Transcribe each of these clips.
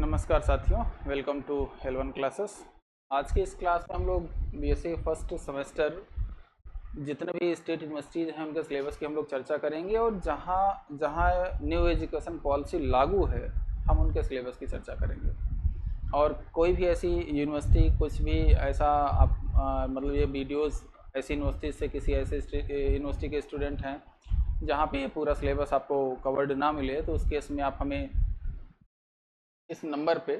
नमस्कार साथियों, welcome to L1 classes. आज की इस क्लास में हम लोग बीएससी फर्स्ट सेमेस्टर जितने भी स्टेट यूनिवर्सिटीज़ हैं उनके सिलेबस की हम लोग चर्चा करेंगे और जहाँ जहाँ न्यू एजुकेशन पॉलिसी लागू है हम उनके सिलेबस की चर्चा करेंगे। और कोई भी ऐसी यूनिवर्सिटी कुछ भी ऐसा आप मतलब ये वीडियोस ऐसी यूनिवर्सिटी से किसी ऐसे यूनिवर्सिटी के स्टूडेंट हैं जहाँ पे ये पूरा सिलेबस आपको कवर्ड ना मिले, तो उस केस में आप हमें इस नंबर पे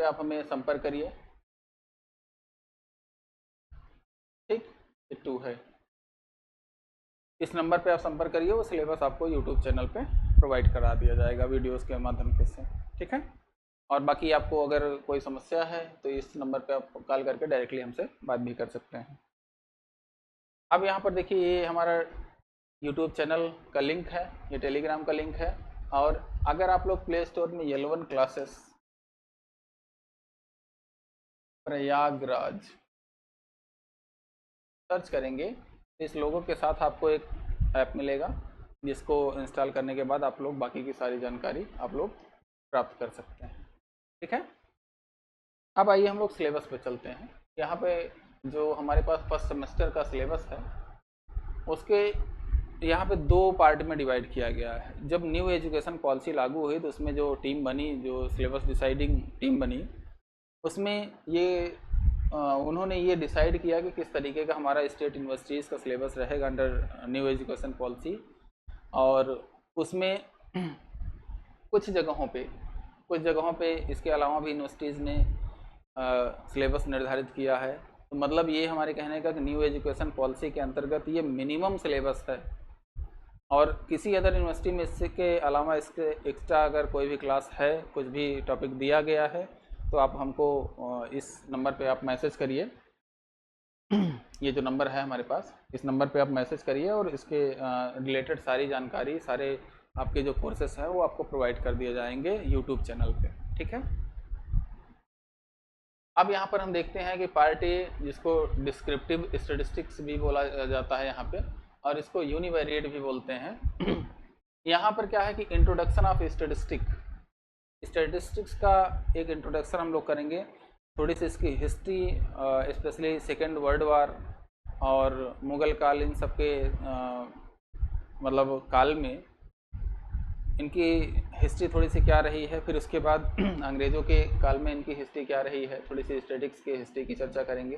आप हमें संपर्क करिए। ठीक, ये 2 है। इस नंबर पे आप संपर्क करिए, वो सिलेबस आपको यूट्यूब चैनल पे प्रोवाइड करा दिया जाएगा वीडियोस के माध्यम से। ठीक है, और बाकी आपको अगर कोई समस्या है तो इस नंबर पे आप कॉल करके डायरेक्टली हमसे बात भी कर सकते हैं। अब यहाँ पर देखिए, ये हमारा यूट्यूब चैनल का लिंक है, ये टेलीग्राम का लिंक है। और अगर आप लोग प्ले स्टोर में L1 क्लासेस प्रयागराज सर्च करेंगे तो इस लोगों के साथ आपको एक ऐप मिलेगा, जिसको इंस्टॉल करने के बाद आप लोग बाकी की सारी जानकारी आप लोग प्राप्त कर सकते हैं। ठीक है, अब आइए हम लोग सिलेबस पे चलते हैं। यहाँ पे जो हमारे पास फर्स्ट सेमेस्टर का सिलेबस है उसके यहाँ पे 2 पार्ट में डिवाइड किया गया है। जब न्यू एजुकेशन पॉलिसी लागू हुई तो उसमें जो टीम बनी, जो सिलेबस डिसाइडिंग टीम बनी, उसमें ये उन्होंने ये डिसाइड किया कि किस तरीके का हमारा स्टेट यूनिवर्सिटीज़ का सिलेबस रहेगा अंडर न्यू एजुकेशन पॉलिसी। और उसमें कुछ जगहों पे इसके अलावा भी यूनिवर्सिटीज़ ने सिलेबस निर्धारित किया है। तो मतलब ये हमारे कहने का कि न्यू एजुकेशन पॉलिसी के अंतर्गत ये मिनिमम सिलेबस है, और किसी अदर यूनिवर्सिटी में इसके अलावा इसके एक्स्ट्रा अगर कोई भी क्लास है, कुछ भी टॉपिक दिया गया है, तो आप हमको इस नंबर पे आप मैसेज करिए। ये जो नंबर है हमारे पास, इस नंबर पे आप मैसेज करिए और इसके रिलेटेड सारी जानकारी, सारे आपके जो कोर्सेस हैं वो आपको प्रोवाइड कर दिए जाएंगे यूट्यूब चैनल पे। ठीक है, अब यहाँ पर हम देखते हैं कि पार्ट ए, जिसको डिस्क्रिप्टिव स्टैटिस्टिक्स भी बोला जाता है यहाँ पे, और इसको यूनिवेरिएट भी बोलते हैं। यहाँ पर क्या है कि इंट्रोडक्शन ऑफ स्टैटिस्टिक्स का एक इंट्रोडक्शन हम लोग करेंगे। थोड़ी सी इसकी history, specially second world war और मुग़ल काल, इन सब के मतलब काल में इनकी हिस्ट्री थोड़ी सी क्या रही है। फिर उसके बाद अंग्रेज़ों के काल में इनकी हिस्ट्री क्या रही है, थोड़ी सी स्टैटिस्टिक्स की हिस्ट्री की चर्चा करेंगे।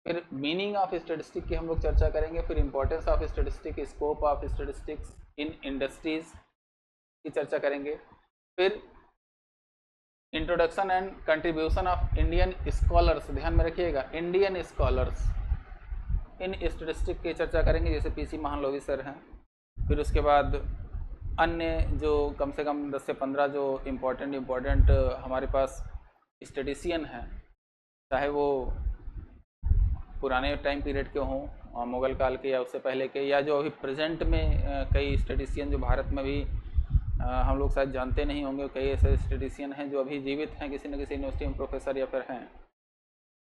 फिर मीनिंग ऑफ स्टैटिस्टिक्स की हम लोग चर्चा करेंगे। फिर importance of statistics, scope of statistics in industries की चर्चा करेंगे। फिर introduction and contribution of Indian scholars, ध्यान में रखिएगा, इंडियन स्कॉलर्स इन स्टैटिस्टिक्स की चर्चा करेंगे, जैसे पीसी महालनोबिस सर हैं। फिर उसके बाद अन्य जो कम से कम 10 से 15 जो इम्पोर्टेंट हमारे पास स्टैटिस्टिशियन हैं, चाहे वो पुराने टाइम पीरियड के हों, मुग़ल काल के, या उससे पहले के, या जो अभी प्रेजेंट में कई स्टैटिस्टिशियन जो भारत में भी हम लोग शायद जानते नहीं होंगे, कई ऐसे स्टैटिस्टिशियन हैं जो अभी जीवित हैं, किसी न किसी यूनिवर्सिटी में प्रोफेसर या फिर हैं,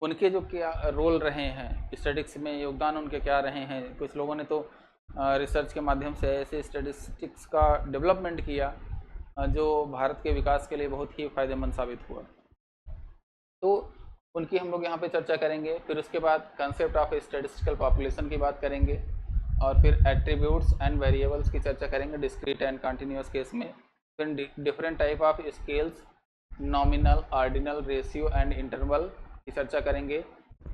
उनके जो क्या रोल रहे हैं स्टैटिस्टिक्स में, योगदान उनके क्या रहे हैं। कुछ लोगों ने तो रिसर्च के माध्यम से ऐसे स्टैटिस्टिक्स का डेवलपमेंट किया जो भारत के विकास के लिए बहुत ही फ़ायदेमंद साबित हुआ, तो उनकी हम लोग यहाँ पे चर्चा करेंगे। फिर उसके बाद कंसेप्ट ऑफ स्टैटिस्टिकल पॉपुलेशन की बात करेंगे, और फिर एट्रीब्यूट्स एंड वेरिएबल्स की चर्चा करेंगे डिस्क्रीट एंड कंटिन्यूस केस में। फिर different type of scales, nominal, ordinal, ratio and interval की चर्चा करेंगे।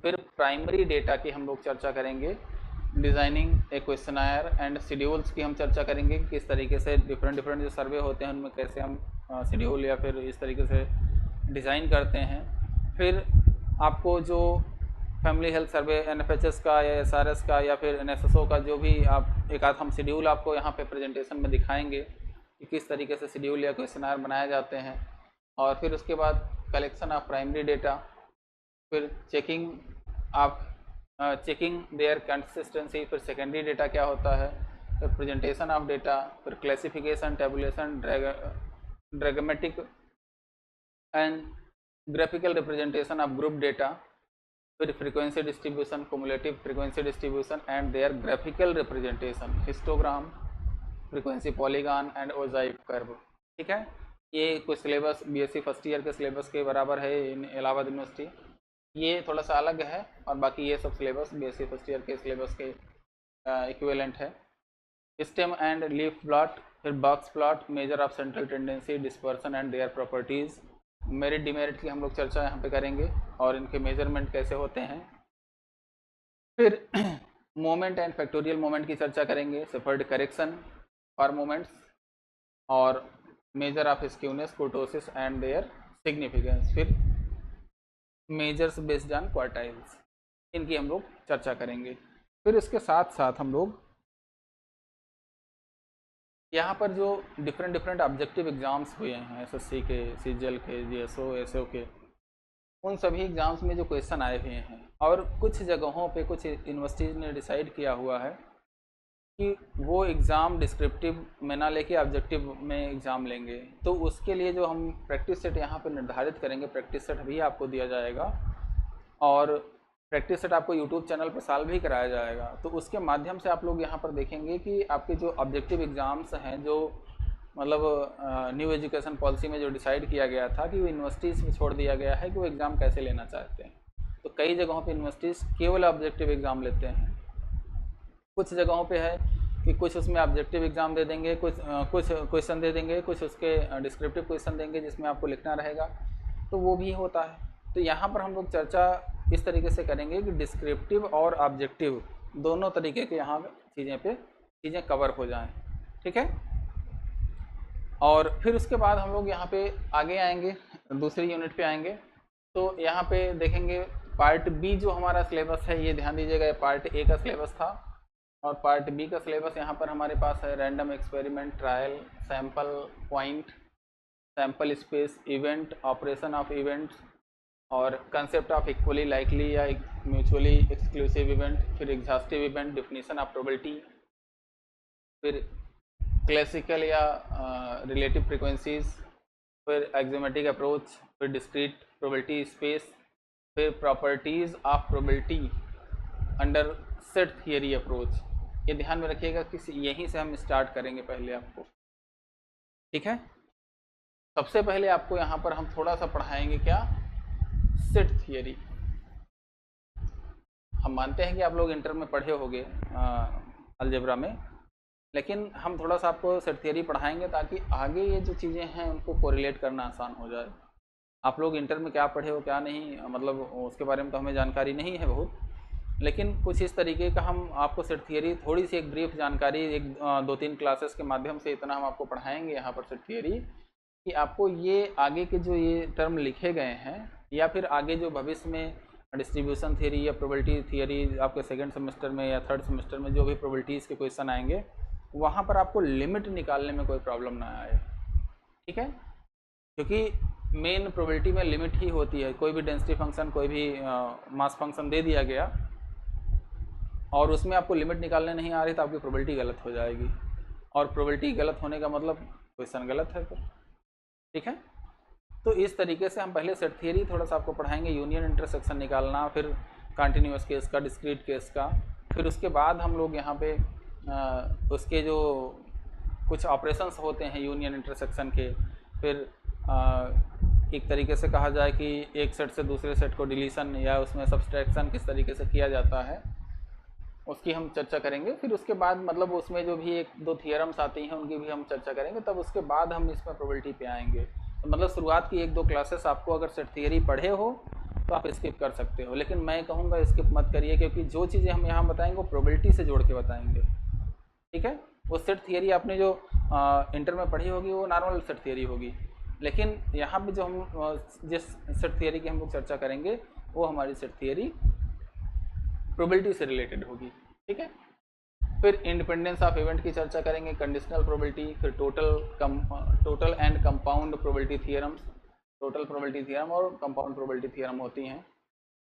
फिर प्राइमरी डेटा की हम लोग चर्चा करेंगे, designing A questionnaire and schedules की हम चर्चा करेंगे, किस तरीके से डिफरेंट जो सर्वे होते हैं उनमें कैसे हम शेड्यूल या फिर इस तरीके से डिज़ाइन करते हैं। फिर आपको जो फैमिली हेल्थ सर्वे एनएफएचएस का या एसआरएस का या फिर एनएसएसओ का जो भी आप एक आध हम शेड्यूल आपको यहाँ पे प्रेजेंटेशन में दिखाएंगे कि किस तरीके से शेड्यूल या क्वेश्चनायर बनाए जाते हैं। और फिर उसके बाद कलेक्शन ऑफ प्राइमरी डेटा, फिर चेकिंग देयर कंसिस्टेंसी, फिर सेकेंडरी डेटा क्या होता है, फिर प्रेजेंटेशन ऑफ डेटा, फिर classification, tabulation, diagrammatic and graphical representation of group data, फिर frequency distribution, cumulative frequency distribution and their graphical representation, histogram, frequency polygon and ogive curve. ठीक है, ये कुछ सिलेबस बीएससी फर्स्ट ईयर के syllabus के बराबर है इन इलाहाबाद यूनिवर्सिटी। ये थोड़ा सा अलग है और बाकी ये सब सिलेबस बीएससी फर्स्ट ईयर के सिलेबस के इक्विवेलेंट है। स्टेम एंड लीफ प्लॉट, फिर box plot, measure of central tendency, dispersion and their properties, merit demerit की हम लोग चर्चा यहाँ पे करेंगे और इनके मेजरमेंट कैसे होते हैं। फिर मोमेंट एंड फैक्टोरियल मोमेंट की चर्चा करेंगे, सेफर्ड करेक्शन फॉर मोमेंट्स और measure of skewness, kurtosis and their significance. फिर मेजर्स बेस्ड ऑन क्वार्टाइल्स, इनकी हम लोग चर्चा करेंगे। फिर इसके साथ साथ हम लोग यहाँ पर जो डिफरेंट ऑब्जेक्टिव एग्ज़ाम्स हुए हैं एसएससी के, सीजीएल के, जीएसओ, एसओ के, उन सभी एग्ज़ाम्स में जो क्वेश्चन आए हुए हैं और कुछ जगहों पे कुछ यूनिवर्सिटीज़ ने डिसाइड किया हुआ है कि वो एग्ज़ाम डिस्क्रिप्टिव में ना लेके ऑब्जेक्टिव में एग्ज़ाम लेंगे, तो उसके लिए जो हम प्रैक्टिस सेट यहाँ पर निर्धारित करेंगे, प्रैक्टिस सेट भी आपको दिया जाएगा और प्रैक्टिस सेट आपको यूट्यूब चैनल पर साल भी कराया जाएगा। तो उसके माध्यम से आप लोग यहाँ पर देखेंगे कि आपके जो ऑब्जेक्टिव एग्ज़ाम्स हैं, जो मतलब न्यू एजुकेशन पॉलिसी में जो डिसाइड किया गया था कि वो यूनिवर्सिटीज़ में छोड़ दिया गया है कि वो एग्ज़ाम कैसे लेना चाहते हैं। तो कई जगहों पे यूनिवर्सिटीज़ केवल ऑब्जेक्टिव एग्ज़ाम लेते हैं, कुछ जगहों पे है कि कुछ उसमें ऑब्जेक्टिव एग्ज़ाम दे देंगे, कुछ क्वेश्चन दे देंगे, कुछ उसके डिस्क्रिप्टिव क्वेश्चन देंगे जिसमें आपको लिखना रहेगा, तो वो भी होता है। तो यहाँ पर हम लोग चर्चा इस तरीके से करेंगे कि डिस्क्रिप्टिव और ऑब्जेक्टिव दोनों तरीके के यहाँ चीज़ें कवर हो जाएं। ठीक है, और फिर उसके बाद हम लोग यहाँ पे आगे आएंगे, दूसरी यूनिट पे आएंगे। तो यहाँ पे देखेंगे पार्ट बी जो हमारा सिलेबस है, ये ध्यान दीजिएगा, पार्ट ए का सिलेबस था और पार्ट बी का सिलेबस यहाँ पर हमारे पास है random experiment, trial, sample point, sample space, event, operation of events और कंसेप्ट ऑफ इक्वली लाइकली या म्यूचुअली एक्सक्लूसिव इवेंट, फिर exhaustive event, definition of probability, फिर क्लासिकल या रिलेटिव फ्रीक्वेंसीज, फिर एक्सोमेट्रिक अप्रोच, फिर डिस्क्रीट प्रोबेबिलिटी स्पेस, फिर properties of probability under set theory approach. ये ध्यान में रखिएगा कि यहीं से हम स्टार्ट करेंगे पहले आपको। ठीक है, सबसे पहले आपको यहाँ पर हम थोड़ा सा पढ़ाएंगे क्या, सेट थियरी। हम मानते हैं कि आप लोग इंटर में पढ़े होंगे अलजेब्रा में, लेकिन हम थोड़ा सा आपको सेट थियरी पढ़ाएंगे ताकि आगे ये जो चीज़ें हैं उनको कोरिलेट करना आसान हो जाए। आप लोग इंटर में क्या पढ़े हो क्या नहीं, मतलब उसके बारे में तो हमें जानकारी नहीं है बहुत, लेकिन कुछ इस तरीके का हम आपको सेट थियरी थोड़ी सी एक ब्रीफ जानकारी, एक 2-3 क्लासेस के माध्यम से इतना हम आपको पढ़ाएंगे यहाँ पर सेट थियरी कि आपको ये आगे के जो ये टर्म लिखे गए हैं या फिर आगे जो भविष्य में डिस्ट्रीब्यूशन थियरी या प्रोबेबिलिटी थियरी आपके सेकंड सेमेस्टर में या थर्ड सेमेस्टर में जो भी प्रोबेबिलिटीज़ के क्वेश्चन आएंगे, वहाँ पर आपको लिमिट निकालने में कोई प्रॉब्लम ना आए। ठीक है, क्योंकि मेन प्रोबेबिलिटी में लिमिट ही होती है। कोई भी डेंसिटी फंक्शन, कोई भी मास फंक्शन दे दिया गया और उसमें आपको लिमिट निकालने नहीं आ रही तो आपकी प्रोबेबिलिटी गलत हो जाएगी, और प्रोबेबिलिटी गलत होने का मतलब क्वेश्चन गलत है। तो ठीक है, तो इस तरीके से हम पहले सेट थियरी थोड़ा सा आपको पढ़ाएंगे, यूनियन इंटरसेक्शन निकालना, फिर कंटिन्यूअस केस का, डिस्क्रीट केस का, फिर उसके बाद हम लोग यहाँ पे उसके जो कुछ ऑपरेशंस होते हैं यूनियन इंटरसेक्शन के, फिर एक तरीके से कहा जाए कि एक सेट से दूसरे सेट को डिलीशन या उसमें सब्सट्रैक्शन किस तरीके से किया जाता है, उसकी हम चर्चा करेंगे। फिर उसके बाद मतलब उसमें जो भी 1-2 थियरम्स आती हैं उनकी भी हम चर्चा करेंगे, तब उसके बाद हम इसमें प्रोबेबिलिटी पे आएंगे। तो मतलब शुरुआत की 1-2 क्लासेस आपको अगर सेट थियरी पढ़े हो तो आप स्किप कर सकते हो, लेकिन मैं कहूँगा स्किप मत करिए, क्योंकि जो चीज़ें हम यहाँ बताएंगे वो प्रोबेबिलिटी से जोड़ के बताएंगे। ठीक है, वो सेट थियरी आपने जो इंटर में पढ़ी होगी वो नॉर्मल सेट थियरी होगी, लेकिन यहाँ पे जो हम जिस सेट थियरी की हम लोग चर्चा करेंगे वो हमारी सेट थियरी प्रोबेबिलिटी से रिलेटेड होगी। ठीक है, फिर इंडिपेंडेंस ऑफ इवेंट की चर्चा करेंगे, कंडीशनल प्रोबेबिलिटी, फिर total and compound probability theorems, total probability theorem और कंपाउंड प्रोबेबिलिटी थियरम होती हैं।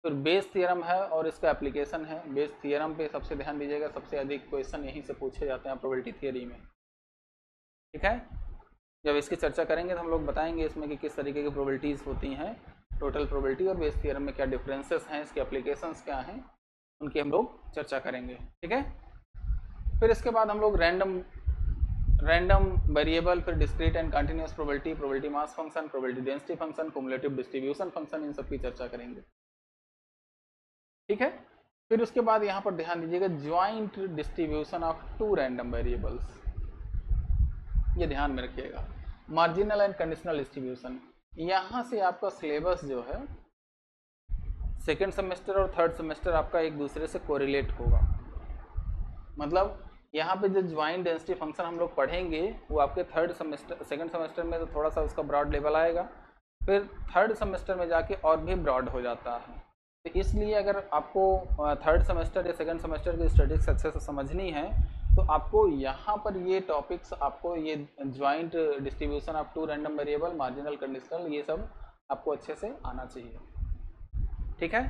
फिर बेस थियरम है और इसका एप्लीकेशन है। बेस थियरम पे सबसे ध्यान दीजिएगा, सबसे अधिक क्वेश्चन यहीं से पूछे जाते हैं प्रोबेबिलिटी थियरी में। ठीक है, जब इसकी चर्चा करेंगे तो हम लोग बताएंगे इसमें कि किस तरीके की प्रोबेबिलिटीज़ होती हैं टोटल प्रोबेबिलिटी और बेस थ्योरम में क्या डिफरेंसेस हैं, इसके एप्लीकेशंस क्या हैं, उनकी हम लोग चर्चा करेंगे। ठीक है, फिर इसके बाद हम लोग रैंडम वेरिएबल, फिर discrete and continuous probability, probability mass function, probability density function, cumulative distribution function, इन सब की चर्चा करेंगे। ठीक है, फिर उसके बाद यहाँ पर ध्यान दीजिएगा joint distribution of two random variables, ये ध्यान में रखिएगा। मार्जिनल एंड कंडीशनल डिस्ट्रीब्यूशन, यहाँ से आपका सिलेबस जो है सेकेंड सेमेस्टर और थर्ड सेमेस्टर आपका एक दूसरे से कोरिलेट होगा। मतलब यहाँ पे जो ज्वाइंट डेंसिटी फंक्शन हम लोग पढ़ेंगे वो आपके सेकेंड सेमेस्टर में तो थोड़ा सा उसका ब्रॉड लेवल आएगा, फिर थर्ड सेमेस्टर में जाके और भी ब्रॉड हो जाता है। तो इसलिए अगर आपको थर्ड सेमेस्टर या सेकेंड सेमेस्टर की स्टैटिस्टिक्स अच्छे से समझनी है तो आपको यहाँ पर ये टॉपिक्स, आपको ये joint distribution of two random variable, marginal, conditional, ये सब आपको अच्छे से आना चाहिए। ठीक है,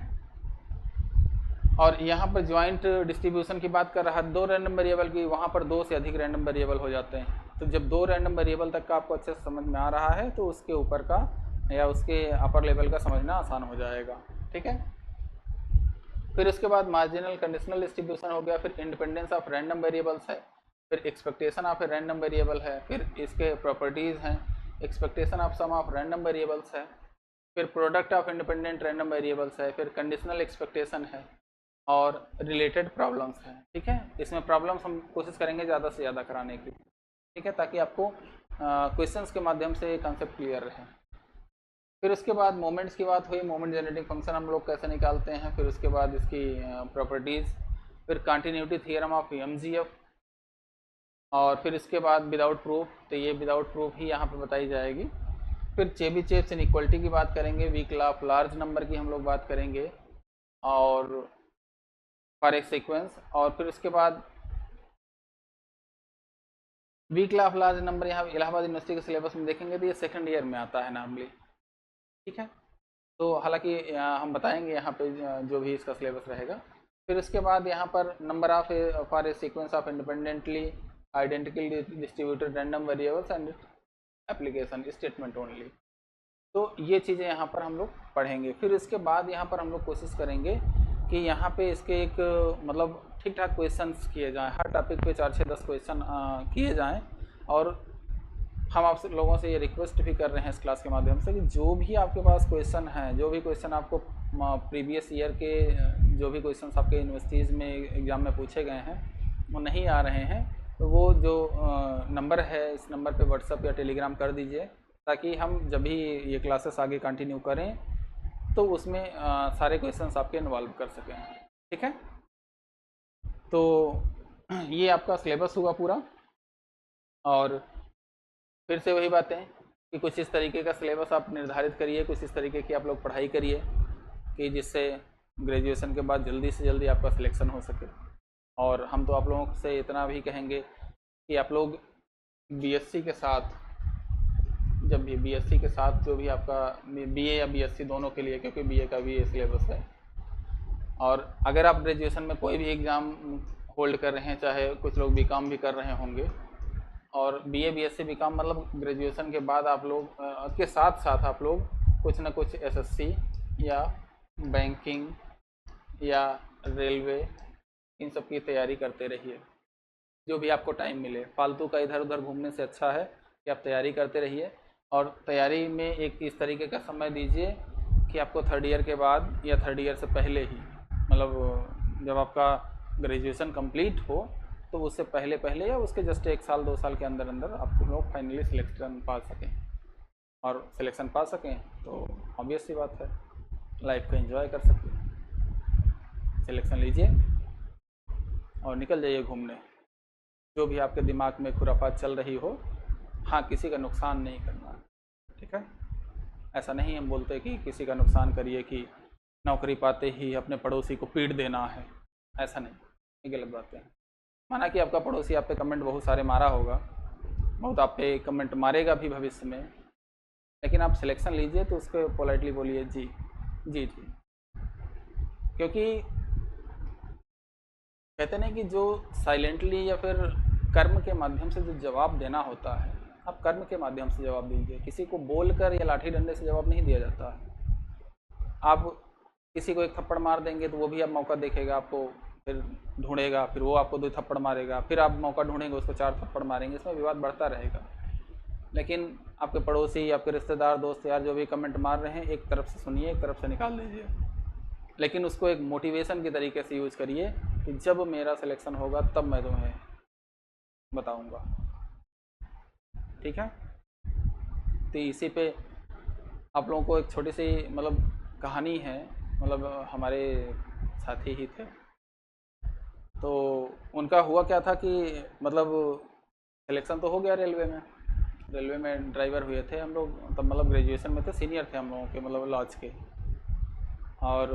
और यहाँ पर ज्वाइंट डिस्ट्रीब्यूशन की बात कर रहा है, दो रैंडम वेरिएबल की, वहाँ पर दो से अधिक रैंडम वेरिएबल हो जाते हैं। तो जब दो रैंडम वेरिएबल तक का आपको अच्छे से समझ में आ रहा है तो उसके ऊपर का या उसके अपर लेवल का समझना आसान हो जाएगा। ठीक है, फिर उसके बाद मार्जिनल कंडीशनल डिस्ट्रीब्यूशन हो गया, फिर इंडिपेंडेंस ऑफ रैंडम वेरिएबल्स है, फिर expectation of a random variable है, फिर इसके प्रॉपर्टीज़ हैं, expectation of sum of random variables है, फिर product of independent random variables है, फिर कंडीशनल एक्सपेक्टेशन है और रिलेटेड प्रॉब्लम्स हैं। ठीक है, इसमें प्रॉब्लम्स हम कोशिश करेंगे ज़्यादा से ज़्यादा कराने की। ठीक है, ताकि आपको क्वेश्चंस के माध्यम से कंसेप्ट क्लियर रहे। फिर उसके बाद मोमेंट्स की बात हुई, मोमेंट जनरेटिंग फंक्शन हम लोग कैसे निकालते हैं, फिर उसके बाद इसकी प्रॉपर्टीज़, फिर कंटिन्यूटी थ्योरम ऑफ एमजीएफ, और फिर इसके बाद विदाउट प्रूफ, तो ये विदाउट प्रूफ ही यहाँ पे बताई जाएगी। फिर चेबीशेव इनइक्वालिटी की बात करेंगे, weak law of large number की हम लोग बात करेंगे और फॉर एक सीक्वेंस, और फिर उसके बाद weak law of large number यहाँ इलाहाबाद यूनिवर्सिटी के सिलेबस में देखेंगे तो ये सेकंड ईयर में आता है नॉर्मली। ठीक है, तो हालांकि हम बताएंगे यहाँ पे जो भी इसका सिलेबस रहेगा। फिर उसके बाद यहाँ पर number of for a sequence of independently identically distributed random variables and application statement only, तो ये चीज़ें यहाँ पर हम लोग पढ़ेंगे। फिर इसके बाद यहाँ पर हम लोग कोशिश करेंगे कि यहाँ पे इसके एक मतलब ठीक ठाक क्वेश्चंस किए जाएं, हर टॉपिक पे 4 से 10 क्वेश्चन किए जाएं। और हम आप लोगों से ये रिक्वेस्ट भी कर रहे हैं इस क्लास के माध्यम से कि जो भी आपके पास क्वेश्चन हैं, जो भी क्वेश्चन आपको प्रीवियस ईयर के जो भी क्वेश्चन आपके यूनिवर्सिटीज़ में एग्ज़ाम में पूछे गए हैं वो नहीं आ रहे हैं, तो वो जो नंबर है इस नंबर पे व्हाट्सएप या टेलीग्राम कर दीजिए, ताकि हम जब भी ये क्लासेस आगे कंटिन्यू करें तो उसमें सारे क्वेश्चंस आपके इन्वॉल्व कर सकें। ठीक है, तो ये आपका सिलेबस हुआ पूरा। और फिर से वही बातें कि कुछ इस तरीके का सिलेबस आप निर्धारित करिए, कुछ इस तरीके की आप लोग पढ़ाई करिए कि जिससे ग्रेजुएशन के बाद जल्दी से जल्दी आपका सिलेक्शन हो सके। और हम तो आप लोगों से इतना भी कहेंगे कि आप लोग बीएससी के साथ, जब भी बीएससी के साथ जो भी आपका बीए या बीएससी दोनों के लिए, क्योंकि बीए का भी ये सिलेबस है, और अगर आप ग्रेजुएशन में कोई भी एग्ज़ाम होल्ड कर रहे हैं, चाहे कुछ लोग बीकॉम भी कर रहे होंगे, और बीए बीएससी बीकॉम मतलब ग्रेजुएशन के बाद आप लोग के साथ साथ आप लोग कुछ ना कुछ एसएससी या बैंकिंग या रेलवे इन सब की तैयारी करते रहिए, जो भी आपको टाइम मिले। फालतू का इधर उधर घूमने से अच्छा है कि आप तैयारी करते रहिए, और तैयारी में एक इस तरीके का समय दीजिए कि आपको थर्ड ईयर के बाद या थर्ड ईयर से पहले ही, मतलब जब आपका ग्रेजुएशन कंप्लीट हो तो उससे पहले या उसके जस्ट 1 साल 2 साल के अंदर अंदर आप लोग फाइनली सिलेक्शन पा सकें, और सिलेक्शन पा सकें तो ऑब्वियस सी बात है लाइफ को एंजॉय कर सकें। सिलेक्शन लीजिए और निकल जाइए घूमने, जो भी आपके दिमाग में खुराफात चल रही हो। हाँ, किसी का नुकसान नहीं करना, ठीक है। ऐसा नहीं हम बोलते कि किसी का नुकसान करिए कि नौकरी पाते ही अपने पड़ोसी को पीट देना है, ऐसा नहीं, ये गलत बात है। माना कि आपका पड़ोसी आप पे कमेंट बहुत सारे मारा होगा, बहुत आप पे कमेंट मारेगा भी भविष्य में, लेकिन आप सिलेक्शन लीजिए तो उसको पोलाइटली बोलिए जी जी जी, क्योंकि कहते नहीं कि जो साइलेंटली या फिर कर्म के माध्यम से जो जवाब देना होता है, आप कर्म के माध्यम से जवाब दीजिए। किसी को बोलकर या लाठी डंडे से जवाब नहीं दिया जाता है, आप किसी को एक थप्पड़ मार देंगे तो वो भी अब मौका देखेगा आपको, फिर ढूंढेगा, फिर वो आपको 2 थप्पड़ मारेगा, फिर आप मौका ढूंढेंगे उसको 4 थप्पड़ मारेंगे, इसमें विवाद बढ़ता रहेगा। लेकिन आपके पड़ोसी, आपके रिश्तेदार, दोस्त यार जो भी कमेंट मार रहे हैं, एक तरफ से सुनिए, एक तरफ से निकाल दीजिए, लेकिन उसको एक मोटिवेशन के तरीके से यूज़ करिए कि जब मेरा सिलेक्शन होगा तब मैं तुम्हें बताऊंगा। ठीक है, तो इसी पे आप लोगों को एक छोटी सी मतलब कहानी है। मतलब हमारे साथी ही थे, तो उनका हुआ क्या था कि मतलब सिलेक्शन तो हो गया रेलवे में ड्राइवर हुए थे हम लोग, तब मतलब ग्रेजुएशन में थे, सीनियर थे हम लोगों के, मतलब लॉज के। और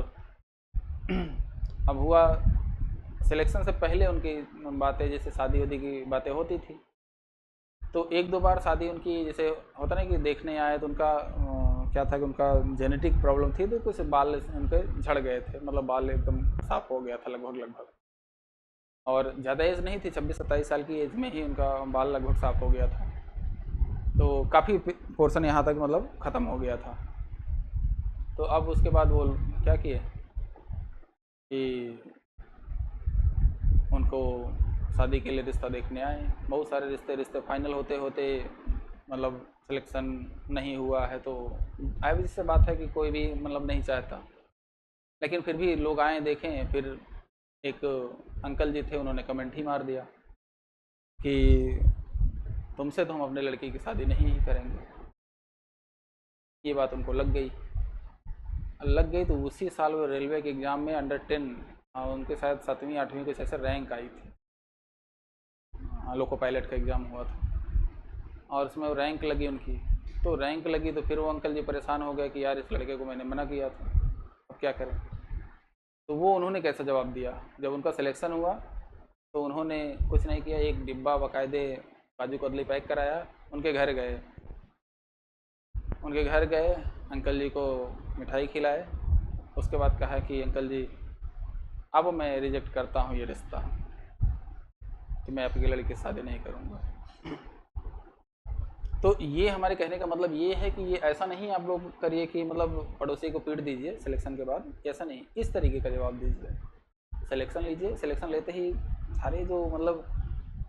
अब हुआ सिलेक्शन से पहले उनकी बातें, जैसे शादी वादी की बातें होती थी, तो 1-2 बार शादी उनकी, जैसे होता ना कि देखने आए तो उनका क्या था कि उनका जेनेटिक प्रॉब्लम थी, तो कुछ बाल उनके झड़ गए थे, मतलब बाल एकदम साफ हो गया था लगभग। और ज़्यादा एज नहीं थी, 26-27 साल की एज में ही उनका बाल लगभग साफ हो गया था, तो काफ़ी पोर्शन यहाँ तक मतलब ख़त्म हो गया था। तो अब उसके बाद वो क्या किए कि उनको शादी के लिए रिश्ता देखने आए। बहुत सारे रिश्ते फाइनल होते होते मतलब सिलेक्शन नहीं हुआ है, तो आइवरी से बात है कि कोई भी मतलब नहीं चाहता, लेकिन फिर भी लोग आए देखें। फिर एक अंकल जी थे, उन्होंने कमेंट ही मार दिया कि तुमसे तो हम अपने लड़की की शादी नहीं ही करेंगे। ये बात उनको लग गई तो उसी साल वो रेलवे के एग्ज़ाम में अंडर 10, उनके शायद 7वीं 8वीं कुछ ऐसे रैंक आई थी, लोको पायलट का एग्ज़ाम हुआ था और उसमें वो रैंक लगी उनकी। तो रैंक लगी तो फिर वो अंकल जी परेशान हो गए कि यार इस लड़के को मैंने मना किया था, अब क्या करें। तो वो उन्होंने कैसा जवाब दिया, जब उनका सिलेक्शन हुआ तो उन्होंने कुछ नहीं किया, एक डिब्बा बाकायदे काजू कतली पैक कराया, उनके घर गए, अंकल जी को मिठाई खिलाए। उसके बाद कहा कि अंकल जी अब मैं रिजेक्ट करता हूँ ये रिश्ता, कि मैं आपकी लड़की से शादी नहीं करूँगा। तो ये हमारे कहने का मतलब ये है कि ये ऐसा नहीं आप लोग करिए कि मतलब पड़ोसी को पीट दीजिए सिलेक्शन के बाद, ऐसा नहीं, इस तरीके का जवाब दीजिए। सिलेक्शन लीजिए, सिलेक्शन लेते ही सारे जो मतलब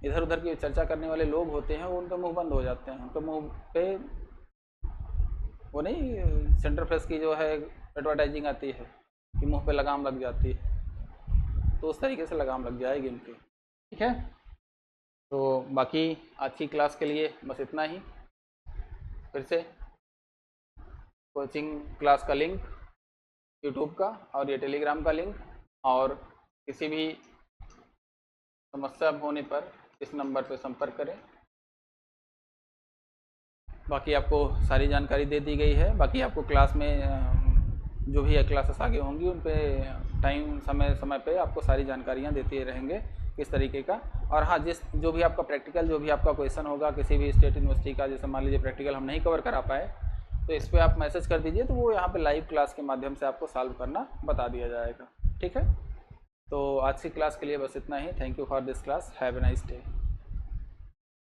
इधर उधर की चर्चा करने वाले लोग होते हैं वो उनका मुंह बंद हो जाते हैं, उनके मुंह पे वो नहीं सेंटर फ्रेश की जो है एडवर्टाइजिंग आती है कि मुंह पे लगाम लग जाती है, तो उस तरीके से लगाम लग जाएगी उनकी। ठीक है, तो बाकी आज की क्लास के लिए बस इतना ही। फिर से कोचिंग क्लास का लिंक यूट्यूब का और ये टेलीग्राम का लिंक, और किसी भी समस्या होने पर इस नंबर पर संपर्क करें। बाकी आपको सारी जानकारी दे दी गई है। बाकी आपको क्लास में जो भी क्लासेस आगे होंगी उन पे टाइम समय पे आपको सारी जानकारियाँ देते रहेंगे किस तरीके का। और हाँ, जो भी आपका प्रैक्टिकल, जो भी आपका क्वेश्चन होगा किसी भी स्टेट यूनिवर्सिटी का, जैसे मान लीजिए प्रैक्टिकल हम नहीं कवर करा पाए, तो इस पर आप मैसेज कर दीजिए, तो वो यहाँ पे लाइव क्लास के माध्यम से आपको सॉल्व करना बता दिया जाएगा। ठीक है, तो आज की क्लास के लिए बस इतना ही। Thank you for this class, have a nice day.